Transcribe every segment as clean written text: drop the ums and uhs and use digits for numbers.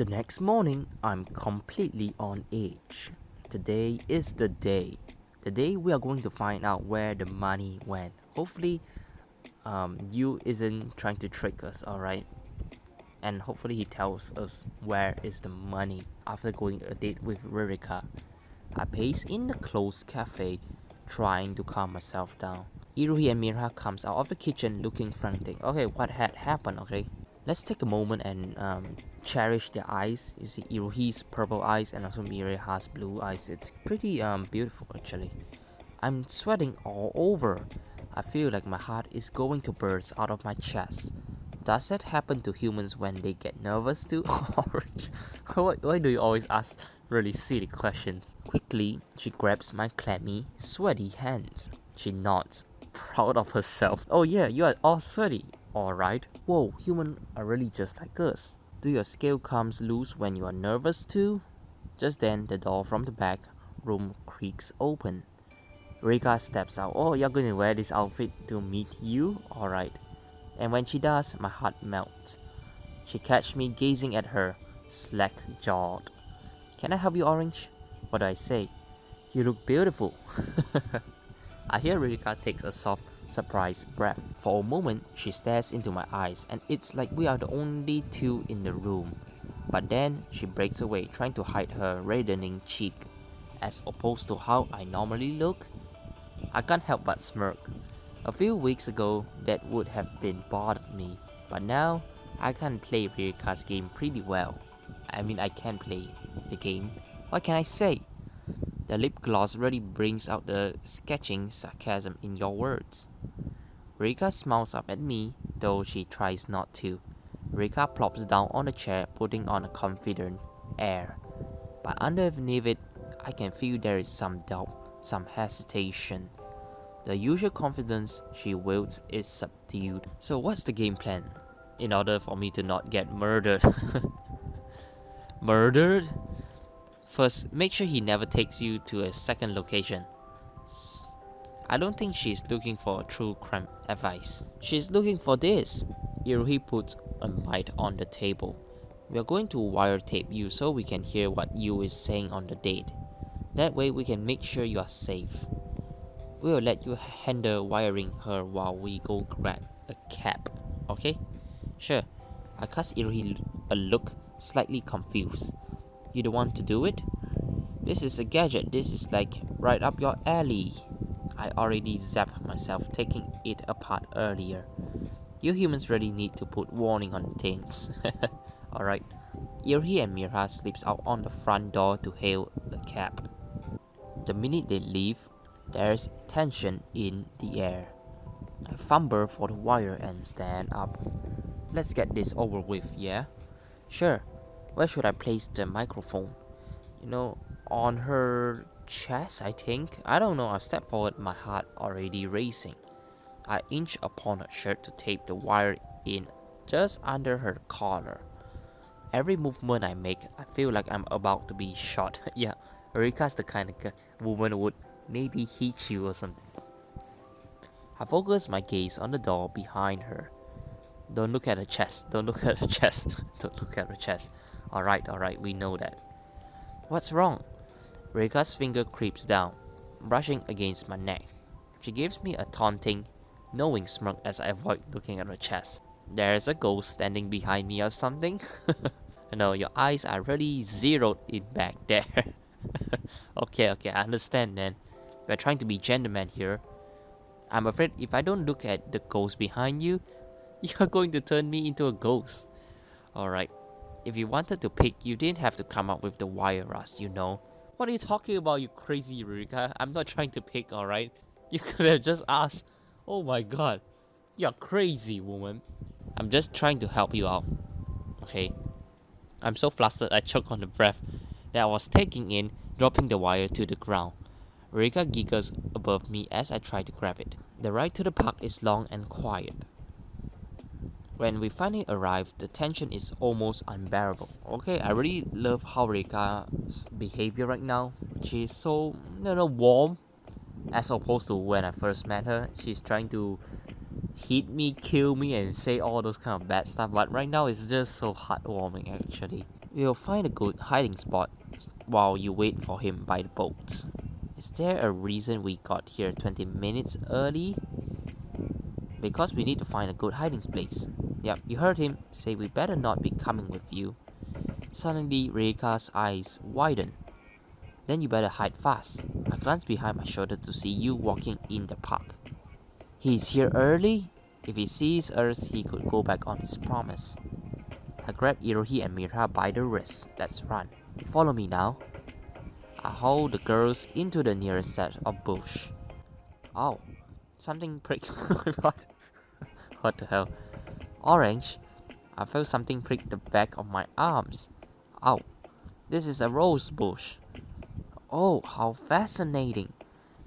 The next morning, I'm completely on edge. Today is the day. The day we are going to find out where the money went. Hopefully, you isn't trying to trick us, alright? And hopefully he tells us where is the money after going a date with Ririka. I pace in the closed cafe, trying to calm myself down. Iruhi and Mira comes out of the kitchen looking frantic. Okay, what had happened, okay? Let's take a moment and cherish their eyes. You see Iruhi's purple eyes and also Mira's blue eyes. It's pretty beautiful actually. I'm sweating all over. I feel like my heart is going to burst out of my chest. Does that happen to humans when they get nervous too? Why do you always ask really silly questions? Quickly, she grabs my clammy, sweaty hands. She nods, proud of herself. Oh yeah, you are all sweaty. Alright. Whoa, humans are really just like us. Do your scale comes loose when you are nervous too? Just then, the door from the back room creaks open. Rika steps out. Oh, you're going to wear this outfit to meet you? Alright. And when she does, my heart melts. She catches me gazing at her, slack-jawed. Can I help you, Orange? What do I say? You look beautiful. I hear Rika takes a soft, surprised breath. For a moment, she stares into my eyes, and it's like we are the only two in the room. But then, she breaks away, trying to hide her reddening cheek. As opposed to how I normally look, I can't help but smirk. A few weeks ago, that would have been bothered me, but now I can play Ririka's game pretty well. I can play the game. What can I say? The lip gloss really brings out the sketching sarcasm in your words. Rika smiles up at me, though she tries not to. Rika plops down on a chair, putting on a confident air. But underneath it, I can feel there is some doubt, some hesitation. The usual confidence she wields is subdued. So what's the game plan? In order for me to not get murdered. Murdered? First, make sure he never takes you to a second location. I don't think she's looking for true crime advice. She's looking for this. Iruhi puts a bite on the table. We're going to wiretape you so we can hear what you is saying on the date. That way we can make sure you are safe. We'll let you handle wiring her while we go grab a cab, okay? Sure. I cast Iruhi a look, slightly confused. You don't want to do it? This is a gadget, this is like right up your alley. I already zapped myself taking it apart earlier. You humans really need to put warning on things. Alright. Iruhi and Mira slips out on the front door to hail the cab. The minute they leave, there's tension in the air. I fumble for the wire and stand up. Let's get this over with, yeah? Sure. Where should I place the microphone? On her chest, I think. I don't know, I step forward, my heart already racing. I inch upon her shirt to tape the wire in just under her collar. Every movement I make, I feel like I'm about to be shot. Yeah, Rika's the kind of woman would maybe hit you or something. I focus my gaze on the door behind her. Don't look at her chest. Don't look at her chest. Don't look at her chest. Alright, we know that. What's wrong? Rika's finger creeps down, brushing against my neck. She gives me a taunting, knowing smirk as I avoid looking at her chest. There's a ghost standing behind me or something? No, your eyes are really zeroed in back there. Okay, I understand then. We're trying to be gentlemen here. I'm afraid if I don't look at the ghost behind you, you're going to turn me into a ghost. Alright, if you wanted to pick, you didn't have to come up with the wire rust, What are you talking about, you crazy Rika? I'm not trying to pick, alright? You could have just asked. Oh my god. You're crazy, woman. I'm just trying to help you out. Okay. I'm so flustered I choke on the breath that I was taking in, dropping the wire to the ground. Rika giggles above me as I try to grab it. The ride to the park is long and quiet. When we finally arrive, the tension is almost unbearable. Okay, I really love how Rika's behavior right now. She's so, warm as opposed to when I first met her. hit me, kill me, and say all those kind of bad stuff. But right now, it's just so heartwarming actually. We'll find a good hiding spot while you wait for him by the boat. Is there a reason we got here 20 minutes early? Because we need to find a good hiding place. Yep, you heard him say we better not be coming with you. Suddenly, Reika's eyes widen. Then you better hide fast. I glance behind my shoulder to see you walking in the park. He's here early? If he sees us, he could go back on his promise. I grab Irohi and Mira by the wrist. Let's run. Follow me now. I haul the girls into the nearest set of bush. Oh, something pricks my butt. What the hell? Orange, I felt something prick the back of my arms. Oh, this is a rose bush. Oh, how fascinating.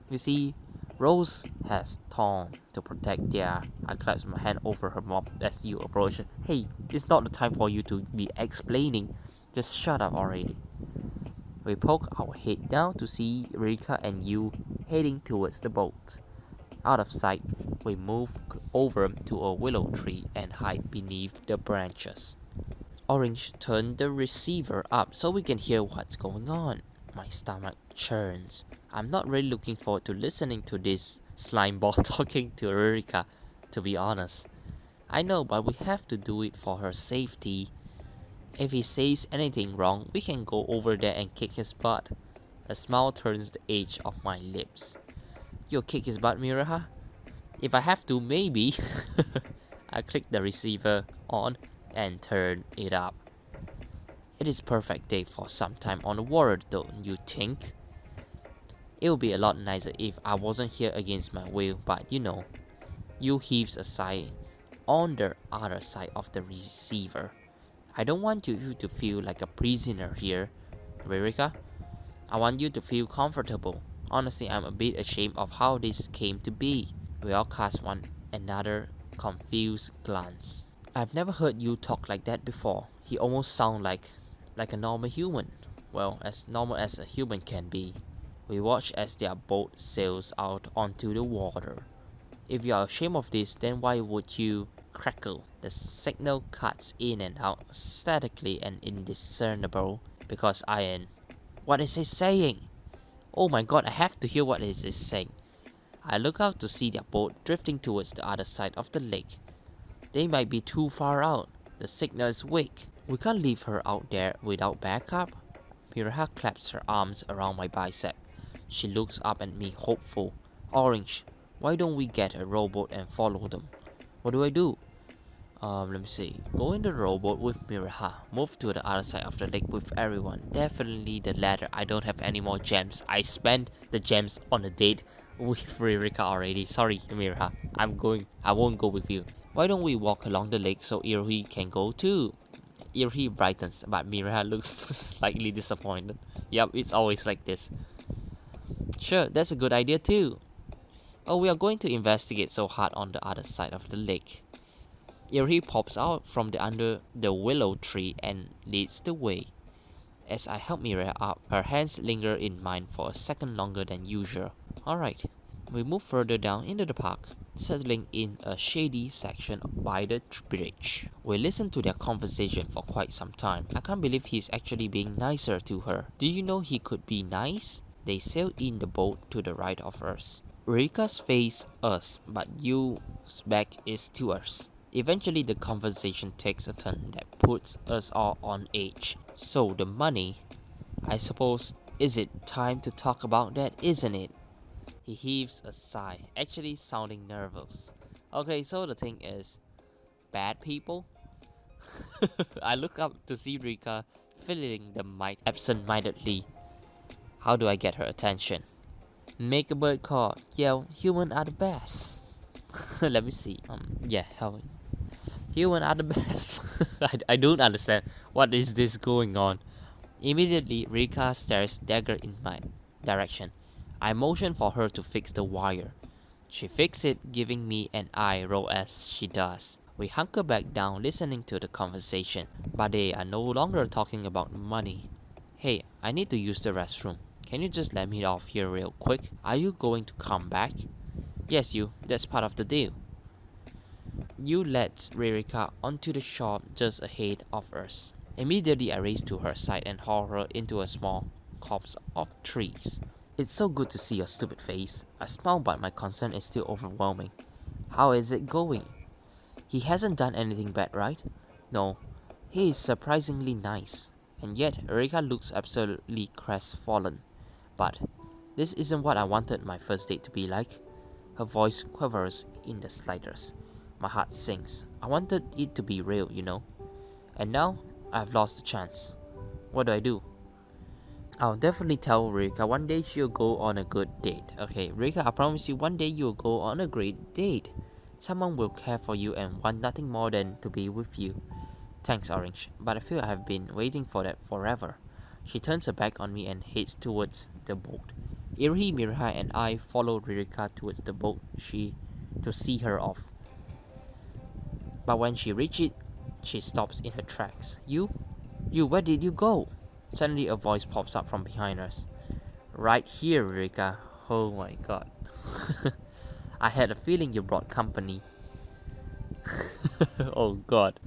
You see, Rose has thorns to protect their. I clasp my hand over her mouth as you approach. Hey, it's not the time for you to be explaining. Just shut up already. We poke our head down to see Rika and you heading towards the boat. Out of sight, we move over to a willow tree and hide beneath the branches. Orange turned the receiver up so we can hear what's going on. My stomach churns. I'm not really looking forward to listening to this slime ball talking to Rika, to be honest. I know, but we have to do it for her safety. If he says anything wrong, we can go over there and kick his butt. A smile turns the edge of my lips. You'll kick his butt, Miraha? If I have to, maybe. I click the receiver on and turn it up. It is perfect day for some time on the water, don't you think? It would be a lot nicer if I wasn't here against my will, but you know. You heaves a sigh on the other side of the receiver. I don't want you to feel like a prisoner here, Rika. I want you to feel comfortable. Honestly, I'm a bit ashamed of how this came to be. We all cast one another confused glance. I've never heard you talk like that before. He almost sounds like a normal human. Well, as normal as a human can be. We watch as their boat sails out onto the water. If you are ashamed of this, then why would you crackle? The signal cuts in and out statically and indiscernible because I am. What is he saying? Oh my god, I have to hear what it is saying. I look out to see their boat drifting towards the other side of the lake. They might be too far out. The signal is weak. We can't leave her out there without backup. Miraha claps her arms around my bicep. She looks up at me hopeful. Orange, why don't we get a rowboat and follow them? What do I do? Let me see. Go in the rowboat with Miraha. Move to the other side of the lake with everyone. Definitely the latter. I don't have any more gems. I spent the gems on a date with Rika already. Sorry, Miraha. I won't go with you. Why don't we walk along the lake so Irohi can go too? Irohi brightens, but Miraha looks slightly disappointed. Yup, it's always like this. Sure, that's a good idea too. Oh, we are going to investigate so hard on the other side of the lake. Irohi pops out from under the willow tree and leads the way. As I help Mira up, her hands linger in mine for a second longer than usual. Alright, we move further down into the park, settling in a shady section by the bridge. We listen to their conversation for quite some time. I can't believe he's actually being nicer to her. Do you know he could be nice? They sail in the boat to the right of us. Rika's face us, but Yu's back is to us. Eventually, the conversation takes a turn that puts us all on edge. So, the money, I suppose, is it time to talk about that, isn't it? He heaves a sigh, actually sounding nervous. Okay, so the thing is, bad people? I look up to see Rika filling the mic absent-mindedly. How do I get her attention? Make a bird call. Yell, human are the best. Let me see. Yeah, hell. Human are the best. I don't understand. What is this going on? Immediately, Rika stares dagger in my direction. I motion for her to fix the wire. She fixes it, giving me an eye roll as she does. We hunker back down listening to the conversation, but they are no longer talking about money. Hey, I need to use the restroom. Can you just let me off here real quick? Are you going to come back? Yes, you. That's part of the deal. You led Ririka onto the shop just ahead of us. Immediately I raced to her side and hauled her into a small copse of trees. It's so good to see your stupid face. I smile, but my concern is still overwhelming. How is it going? He hasn't done anything bad, right? No, he is surprisingly nice. And yet, Erika looks absolutely crestfallen. But this isn't what I wanted my first date to be like. Her voice quivers in the slightest. My heart sinks. I wanted it to be real, you know. And now, I've lost the chance. What do? I'll definitely tell Rika one day she'll go on a good date. Okay, Rika, I promise you one day you'll go on a great date. Someone will care for you and want nothing more than to be with you. Thanks, Orange, but I feel I've been waiting for that forever. She turns her back on me and heads towards the boat. Iruhi, Mirahai, and I follow Ririka towards the boat to see her off. But when she reaches it, she stops in her tracks. You, where did you go? Suddenly a voice pops up from behind us. Right here, Ririka. Oh my god. I had a feeling you brought company. Oh god.